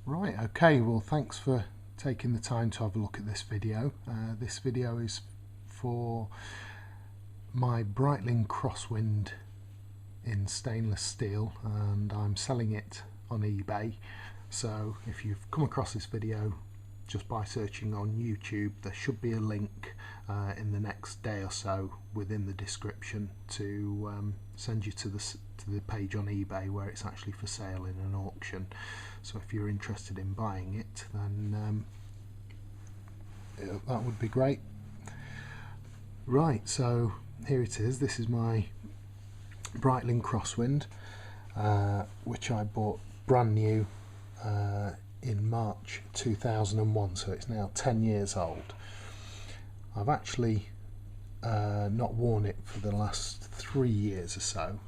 Right, okay, well thanks for taking the time to have a look at this video. This video is for my Breitling Crosswind in stainless steel, and I'm selling it on eBay. So if you've come across this video just by searching on YouTube, there should be a link in the next day or so within the description to send you to the page on eBay where it's actually for sale in an auction. So if you're interested in buying it, then that would be great. Right, so here it is. This is my Breitling Crosswind, which I bought brand new in March 2001, so it's now 10 years old. I've actually not worn it for the last 3 years or so.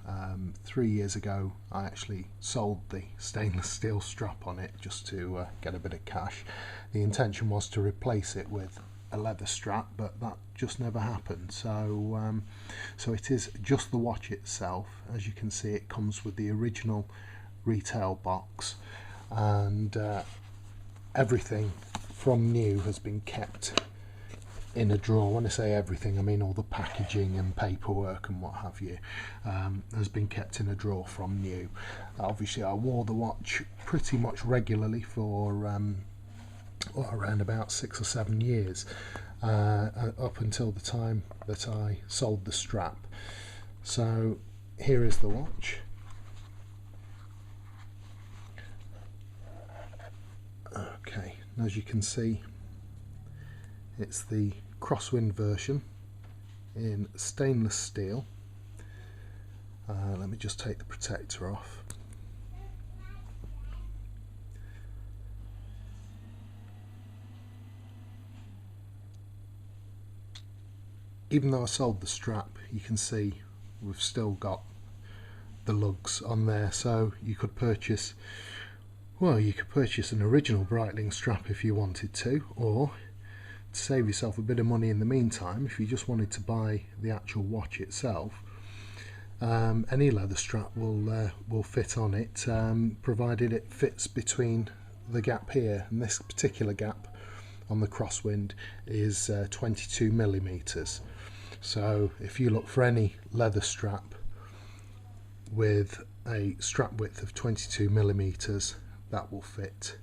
3 years ago I actually sold the stainless steel strap on it just to get a bit of cash. The intention was to replace it with a leather strap, but that just never happened. So it is just the watch itself. As you can see, it comes with the original retail box, and everything from new has been kept in a drawer. When I say everything, I mean all the packaging and paperwork and what have you has been kept in a drawer from new. Obviously I wore the watch pretty much regularly for around about 6 or 7 years, up until the time that I sold the strap. So here is the watch. Okay, and as you can see, it's the Crosswind version in stainless steel. Let me just take the protector off. Even though I sold the strap, you can see we've still got the lugs on there, so you could purchase, well, you could purchase an original Breitling strap if you wanted to, or to save yourself a bit of money in the meantime, if you just wanted to buy the actual watch itself, any leather strap will fit on it, provided it fits between the gap here, and this particular gap on the Crosswind is 22 millimeters. So if you look for any leather strap with a strap width of 22 millimeters, that will fit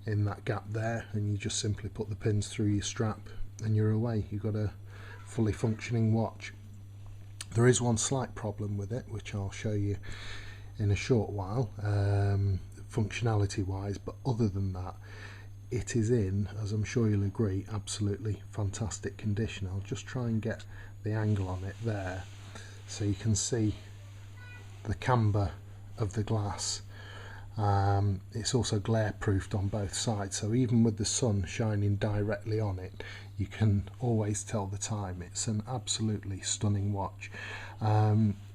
in that gap there, and you just simply put the pins through your strap and you're away. You've got a fully functioning watch. There is one slight problem with it, which I'll show you in a short while, functionality wise, but other than that, it is in, as I'm sure you'll agree, absolutely fantastic condition. I'll just try and get the angle on it there so you can see the camber of the glass. It's also glare proofed on both sides, so even with the sun shining directly on it, you can always tell the time. It's an absolutely stunning watch.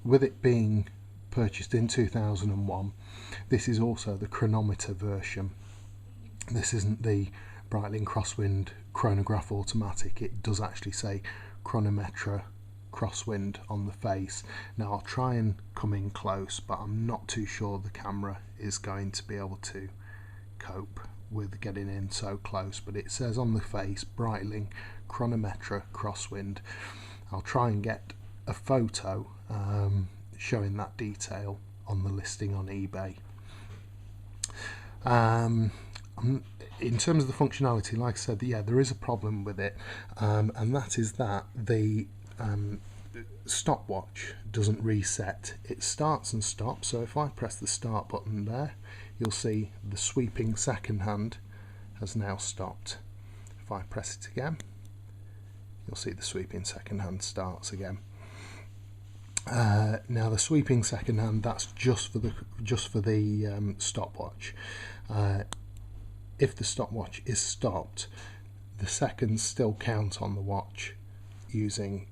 With it being purchased in 2001, this is also the chronometer version. This isn't the Breitling Crosswind chronograph automatic. It does actually say Chronometer Crosswind on the face. Now I'll try and come in close, but I'm not too sure the camera is going to be able to cope with getting in so close, but it says on the face Breitling Chronometer Crosswind. I'll try and get a photo showing that detail on the listing on eBay. In terms of the functionality, like I said, yeah, there is a problem with it, and that is that the stopwatch doesn't reset. It starts and stops, so if I press the start button there, you'll see the sweeping second hand has now stopped. If I press it again, you'll see the sweeping second hand starts again. Now the sweeping second hand, that's just for the stopwatch. If the stopwatch is stopped, the seconds still count on the watch using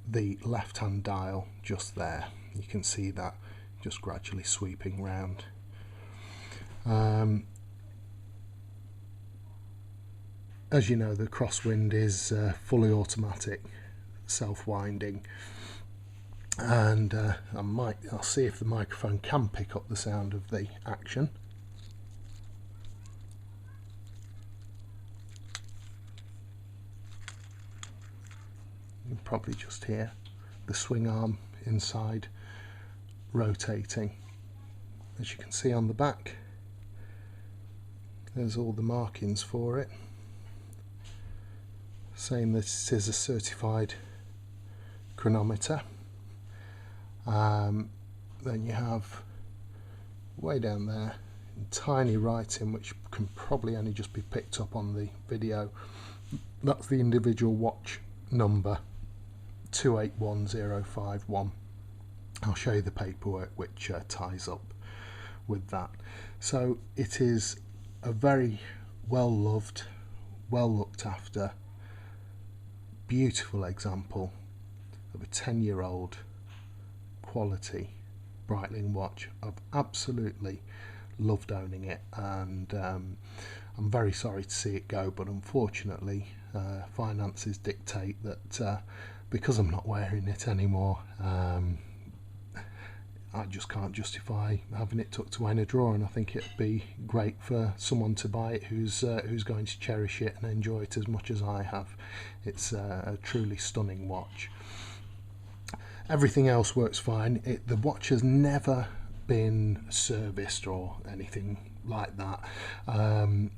the left hand dial just there. You can see that just gradually sweeping round. As you know, the Crosswind is fully automatic, self-winding, and I'll see if the microphone can pick up the sound of the action. You can probably just hear the swing arm inside rotating. As you can see on the back, there's all the markings for it, saying this is a certified chronometer. Then you have way down there in tiny writing, which can probably only just be picked up on the video, that's the individual watch number 281051. I'll show you the paperwork which ties up with that. So it is a very well loved, well looked after, beautiful example of a 10-year-old quality Breitling watch. I've absolutely loved owning it, and I'm very sorry to see it go, but unfortunately finances dictate that because I'm not wearing it anymore, I just can't justify having it tucked away in a drawer, and I think it'd be great for someone to buy it who's going to cherish it and enjoy it as much as I have. It's a truly stunning watch. Everything else works fine. The watch has never been serviced or anything like that. In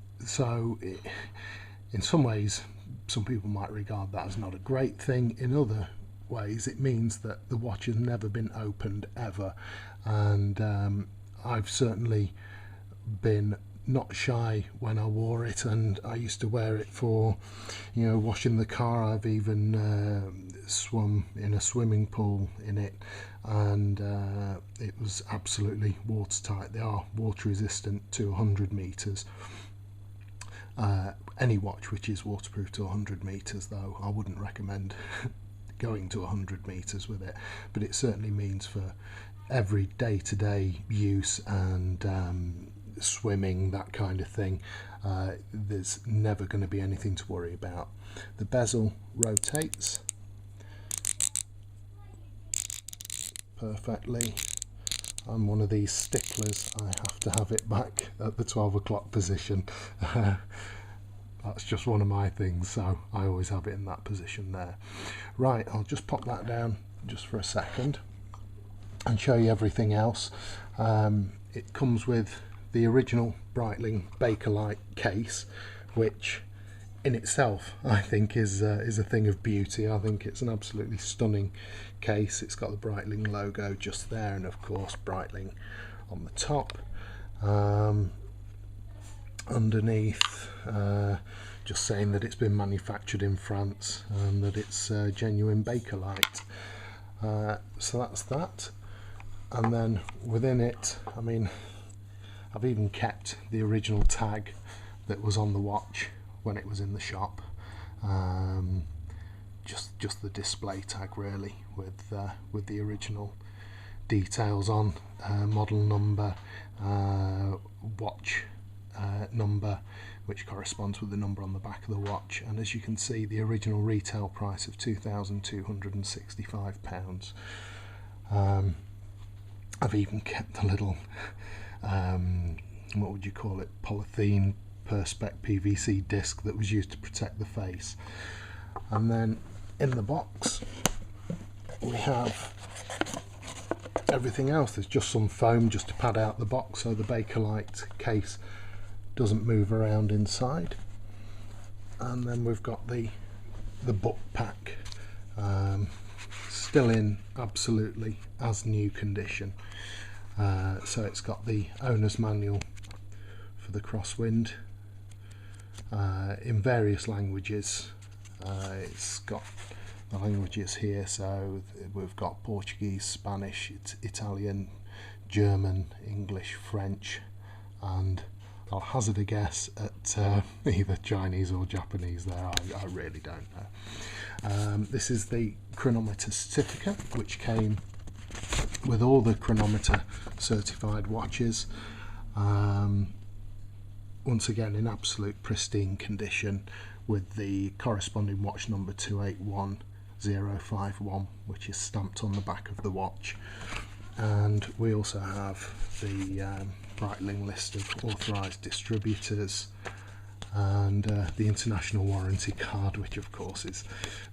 some ways, some people might regard that as not a great thing. In other ways, it means that the watch has never been opened ever, and I've certainly been not shy when I wore it, and I used to wear it for, you know, washing the car. I've even swum in a swimming pool in it, and it was absolutely watertight. They are water resistant to 100 meters. Any watch which is waterproof to 100 meters, though, I wouldn't recommend going to 100 meters with it, but it certainly means for every day-to-day use and swimming, that kind of thing, there's never going to be anything to worry about. The bezel rotates perfectly. I'm one of these sticklers. I have to have it back at the 12 o'clock position. That's just one of my things, so I always have it in that position there. Right, I'll just pop that down just for a second and show you everything else. It comes with the original Breitling Bakelite case, which in itself I think is a thing of beauty. I think it's an absolutely stunning case. It's got the Breitling logo just there, and of course Breitling on the top. Underneath, just saying that it's been manufactured in France and that it's genuine Bakelite. So that's that. And then within it, I mean, I've even kept the original tag that was on the watch when it was in the shop. Just the display tag, really, with the original details on, model number, watch number, which corresponds with the number on the back of the watch, and as you can see, the original retail price of £2,265. I've even kept the little what would you call it, polythene perspex PVC disc that was used to protect the face. And then in the box we have everything else. There's just some foam just to pad out the box so the Bakelite case doesn't move around inside. And then we've got the book pack, still in absolutely as new condition. So it's got the owner's manual for the Crosswind in various languages. It's got the languages here, so we've got Portuguese, Spanish, Italian, German, English, French, and I'll hazard a guess at either Chinese or Japanese there. I really don't know. This is the Chronometer Certificate, which came with all the Chronometer certified watches. Once again in absolute pristine condition, with the corresponding watch number 281051, which is stamped on the back of the watch. And we also have the Breitling list of authorised distributors, and the international warranty card, which of course is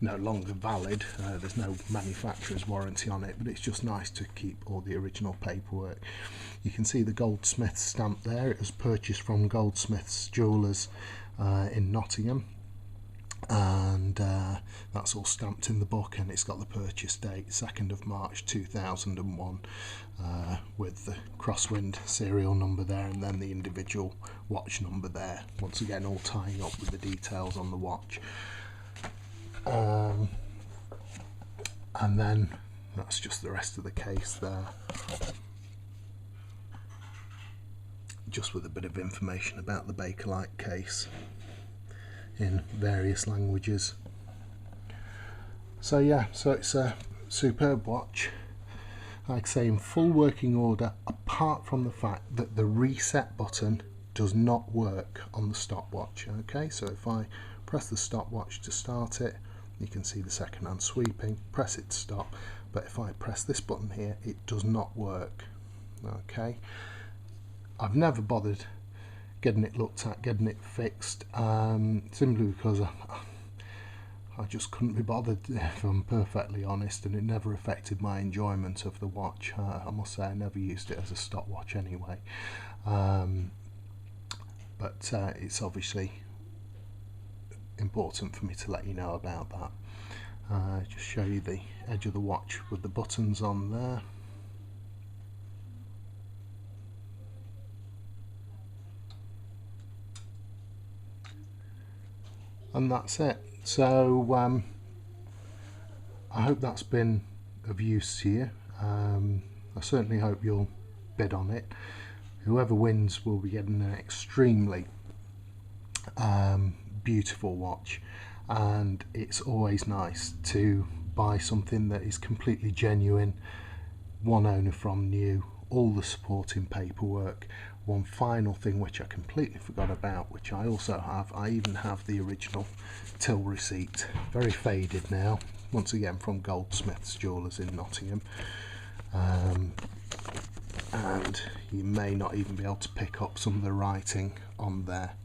no longer valid. There's no manufacturer's warranty on it, but it's just nice to keep all the original paperwork. You can see the Goldsmith stamp there. It was purchased from Goldsmith's Jewellers in Nottingham, and that's all stamped in the book, and it's got the purchase date 2nd of March 2001 with the Crosswind serial number there, and then the individual watch number there, once again all tying up with the details on the watch. And then that's just the rest of the case there, just with a bit of information about the Bakelite case in various languages. So yeah, so it's a superb watch, like I say, in full working order, apart from the fact that the reset button does not work on the stopwatch. Okay, so if I press the stopwatch to start it, you can see the second hand sweeping, press it to stop, but if I press this button here, it does not work. Okay, I've never bothered getting it looked at, getting it fixed, simply because I just couldn't be bothered, if I'm perfectly honest, and it never affected my enjoyment of the watch. I must say I never used it as a stopwatch anyway, but it's obviously important for me to let you know about that. Just show you the edge of the watch with the buttons on there. And that's it. So I hope that's been of use to you. I certainly hope you'll bid on it. Whoever wins will be getting an extremely beautiful watch, and it's always nice to buy something that is completely genuine, one owner from new, all the supporting paperwork. One final thing which I completely forgot about, which I also have, I even have the original till receipt, very faded now, once again from Goldsmith's Jewellers in Nottingham, and you may not even be able to pick up some of the writing on there,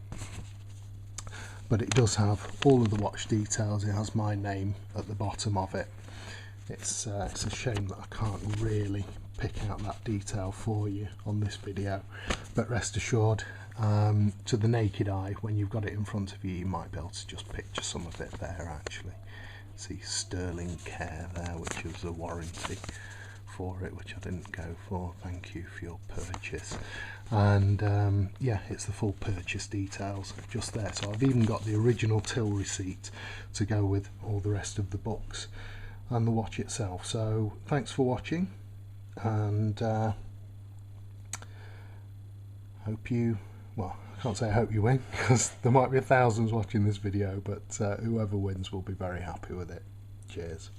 but it does have all of the watch details. It has my name at the bottom of it. It's a shame that I can't really pick out that detail for you on this video, but rest assured, to the naked eye, when you've got it in front of you, you might be able to just picture some of it there actually. See sterling care there, which was a warranty for it, which I didn't go for. Thank you for your purchase. And yeah, it's the full purchase details just there. So I've even got the original till receipt to go with all the rest of the books and the watch itself. So thanks for watching, and hope you, well, I can't say I hope you win, because there might be thousands watching this video, but whoever wins will be very happy with it. Cheers.